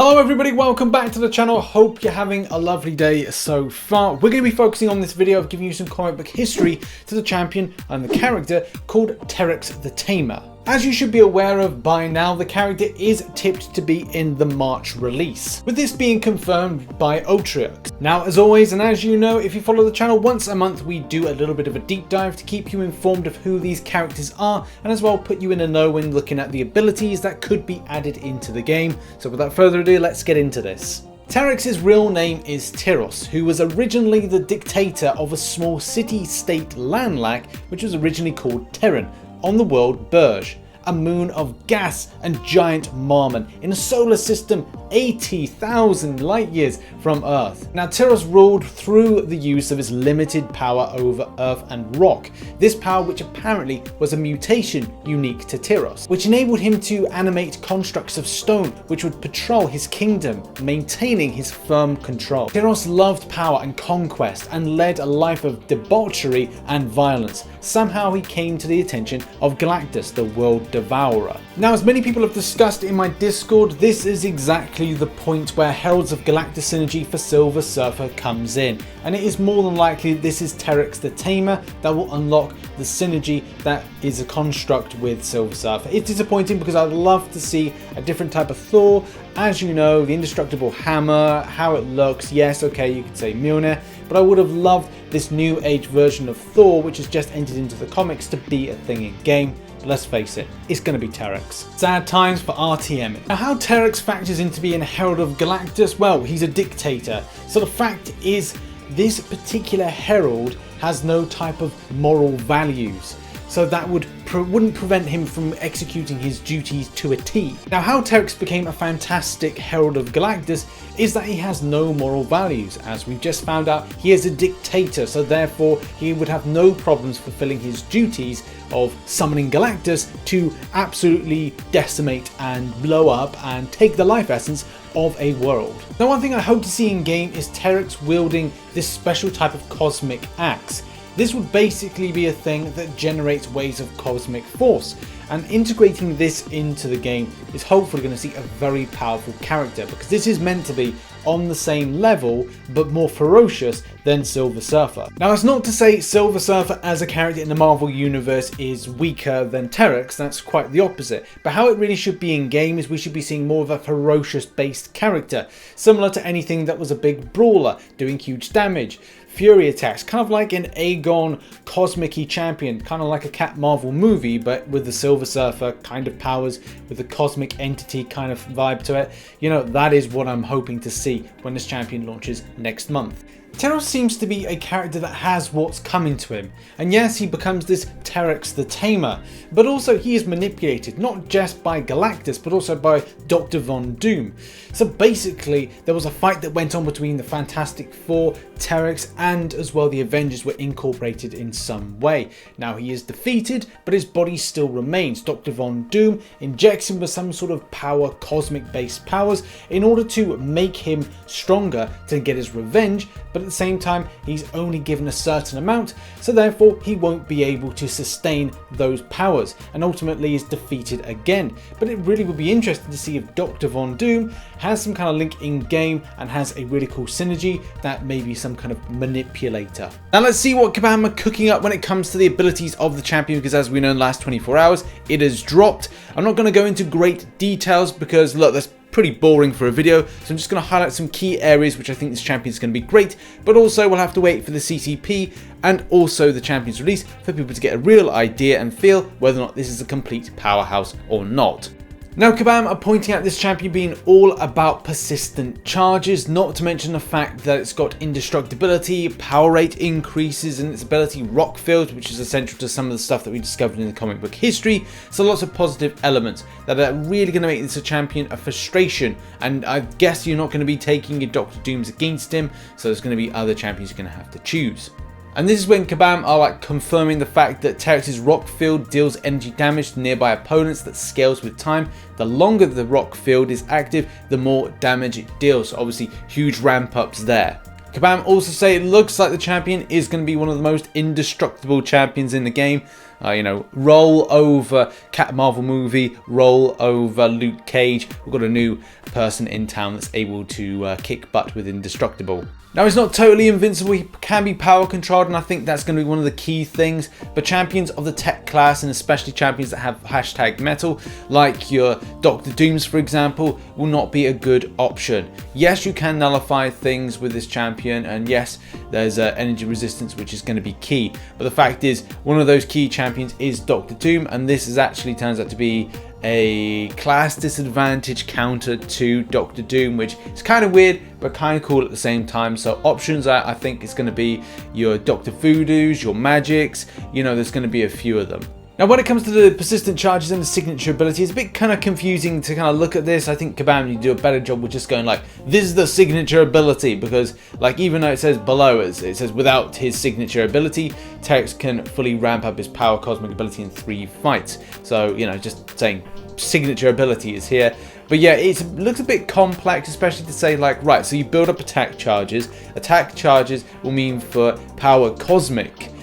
Hello everybody, welcome back to the channel. Hope you're having a lovely day so far. We're going to be focusing on this video of giving you some comic book history to the champion and the character called Terrax the Tamer. As you should be aware of by now, the character is tipped to be in the March release, with this being confirmed by Otriox. Now, as always, and as you know, if you follow the channel, once a month we do a little bit of a deep dive to keep you informed of who these characters are, and as well put you in the know when looking at the abilities that could be added into the game. So without further ado, let's get into this. Terrax's real name is Tyros, who was originally the dictator of a small city-state landlac which was originally called Terran, on the world Burj, a moon of gas and giant marmon in a solar system 80,000 light years from Earth. Now, Tyros ruled through the use of his limited power over Earth and rock. This power, which apparently was a mutation unique to Tyros, which enabled him to animate constructs of stone which would patrol his kingdom, maintaining his firm control. Tyros loved power and conquest and led a life of debauchery and violence. Somehow he came to the attention of Galactus, the world devourer. Now, as many people have discussed in my Discord, this is exactly the point where Heralds of Galactus synergy for Silver Surfer comes in, and it is more than likely this is Terrax the Tamer that will unlock the synergy that is a construct with Silver Surfer. It's disappointing because I'd love to see a different type of Thor. As you know, the indestructible hammer, how it looks, yes, okay, you could say Mjolnir, but I would have loved this new age version of Thor, which has just entered into the comics, to be a thing in game. Let's face it, it's going to be Terrax. Sad times for RTM. Now, how Terrax factors into being a Herald of Galactus? Well, he's a dictator. So the fact is, this particular Herald has no type of moral values. So that wouldn't prevent him from executing his duties to a T. Now, how Terrax became a fantastic Herald of Galactus is that he has no moral values. As we've just found out, he is a dictator, so therefore he would have no problems fulfilling his duties of summoning Galactus to absolutely decimate and blow up and take the life essence of a world. Now, one thing I hope to see in game is Terrax wielding this special type of cosmic axe. This would basically be a thing that generates waves of cosmic force, and integrating this into the game is hopefully going to see a very powerful character, because this is meant to be on the same level but more ferocious than Silver Surfer. Now, that's not to say Silver Surfer as a character in the Marvel universe is weaker than Terrax, that's quite the opposite. But how it really should be in game is we should be seeing more of a ferocious based character, similar to anything that was a big brawler doing huge damage. Fury attacks, kind of like an Aegon cosmic-y champion, kind of like a Cat Marvel movie, but with the Silver Surfer kind of powers, with the cosmic entity kind of vibe to it. You know, that is what I'm hoping to see when this champion launches next month. Terrax seems to be a character that has what's coming to him, and yes, he becomes this Terrax the Tamer, but also he is manipulated not just by Galactus but also by Dr. Von Doom. So basically there was a fight that went on between the Fantastic Four, Terrax, and as well the Avengers were incorporated in some way. Now, he is defeated, but his body still remains. Dr. Von Doom injects him with some sort of power, cosmic based powers, in order to make him stronger to get his revenge, but at the same time he's only given a certain amount, so therefore he won't be able to sustain those powers, and ultimately is defeated again. But it really would be interesting to see if Dr. Von Doom has some kind of link in game and has a really cool synergy that may be some kind of manipulator. Now, let's see what Kabam are cooking up when it comes to the abilities of the champion, because as we know, in the last 24 hours it has dropped. I'm not going to go into great details because look, that's pretty boring for a video, so I'm just going to highlight some key areas which I think this champion is going to be great, but also we'll have to wait for the CCP and also the champion's release for people to get a real idea and feel whether or not this is a complete powerhouse or not. Now, Kabam are pointing out this champion being all about persistent charges, not to mention the fact that it's got indestructibility, power rate increases in its ability, rock field, which is essential to some of the stuff that we discovered in the comic book history. So lots of positive elements that are really going to make this a champion of frustration, and I guess you're not going to be taking your Doctor Dooms against him, so there's going to be other champions you're going to have to choose. And this is when Kabam are like confirming the fact that Terrax's rock field deals energy damage to nearby opponents that scales with time. The longer the rock field is active, the more damage it deals. So obviously huge ramp ups there. Kabam also say it looks like the champion is going to be one of the most indestructible champions in the game. You know, roll over Cat Marvel movie, roll over Luke Cage. We've got a new person in town that's able to kick butt with Indestructible. Now, he's not totally invincible, he can be power controlled, and I think that's going to be one of the key things. But champions of the tech class, and especially champions that have hashtag metal, like your Dr. Dooms, for example, will not be a good option. Yes, you can nullify things with this champion, and yes, there's energy resistance, which is going to be key. But the fact is, one of those key champions is Dr. Doom, and this is actually turns out to be a class disadvantage counter to Dr. Doom, which is kind of weird but kind of cool at the same time. So options, I think, is going to be your Dr. Voodoos, your Magics, you know, there's going to be a few of them. Now, when it comes to the persistent charges and the signature ability, it's a bit kind of confusing to kind of look at this. I think Kabam, you do a better job with just going like, this is the signature ability, because like even though it says below it says without his signature ability, Terrax can fully ramp up his power cosmic ability in 3 fights. So, you know, just saying signature ability is here. But yeah, it looks a bit complex, especially to say like, right, so you build up attack charges. Attack charges will mean for power cosmic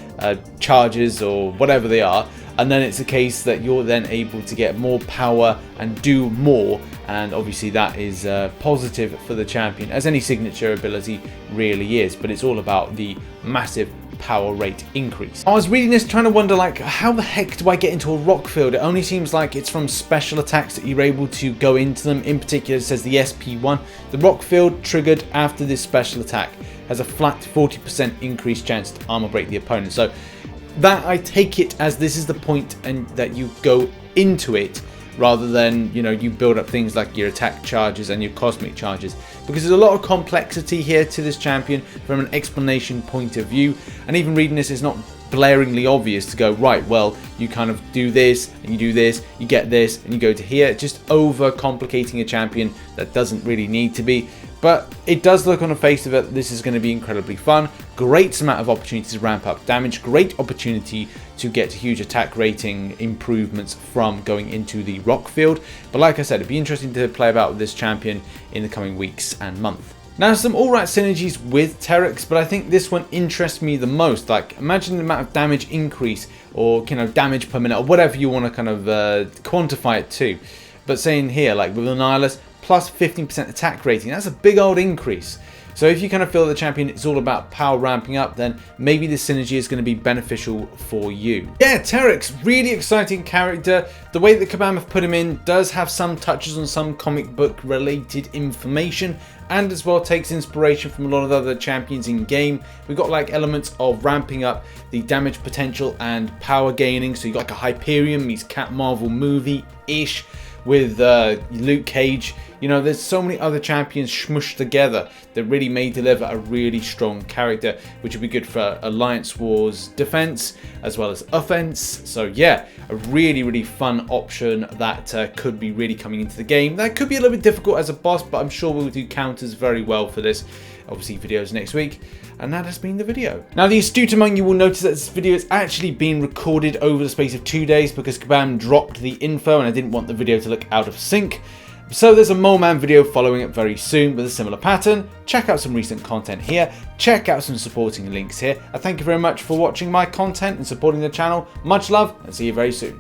charges or whatever they are. And then it's a case that you're then able to get more power and do more, and obviously that is positive for the champion, as any signature ability really is. But it's all about the massive power rate increase. I was reading this trying to wonder like, how the heck do I get into a rock field? It only seems like it's from special attacks that you're able to go into them. In particular, it says the SP1. The rock field triggered after this special attack has a flat 40% increased chance to armor break the opponent. So that, I take it as this is the point and that you go into it, rather than, you know, you build up things like your attack charges and your cosmic charges, because there's a lot of complexity here to this champion from an explanation point of view. And even reading this, is not blaringly obvious to go, right, well, you kind of do this and you do this, you get this and you go to here. Just over complicating a champion that doesn't really need to be. But it does look on the face of it, this is going to be incredibly fun. Great amount of opportunity to ramp up damage. Great opportunity to get huge attack rating improvements from going into the rock field. But like I said, it'd be interesting to play about with this champion in the coming weeks and month. Now, some alright synergies with Terrax, but I think this one interests me the most. Like, imagine the amount of damage increase, or, you know, damage per minute, or whatever you want to kind of quantify it to. But saying here, like with Annihilus, plus 15% attack rating, that's a big old increase. So if you kind of feel the champion is all about power ramping up, then maybe this synergy is going to be beneficial for you. Yeah, Terrax, really exciting character. The way that Kabam have put him in does have some touches on some comic book related information, and as well takes inspiration from a lot of the other champions in game. We've got like elements of ramping up the damage potential and power gaining. So you got like a Hyperion meets Cat Marvel movie-ish with Luke Cage. You know, there's so many other champions smushed together that really may deliver a really strong character, which would be good for Alliance Wars defense as well as offense. So yeah, a really, really fun option that could be really coming into the game. That could be a little bit difficult as a boss, but I'm sure we'll do counters very well for this. Obviously, videos next week. And that has been the video. Now, the astute among you will notice that this video has actually been recorded over the space of 2 days because Kabam dropped the info and I didn't want the video to look out of sync. So there's a Mole Man video following it very soon with a similar pattern. Check out some recent content here. Check out some supporting links here. I thank you very much for watching my content and supporting the channel. Much love, and see you very soon.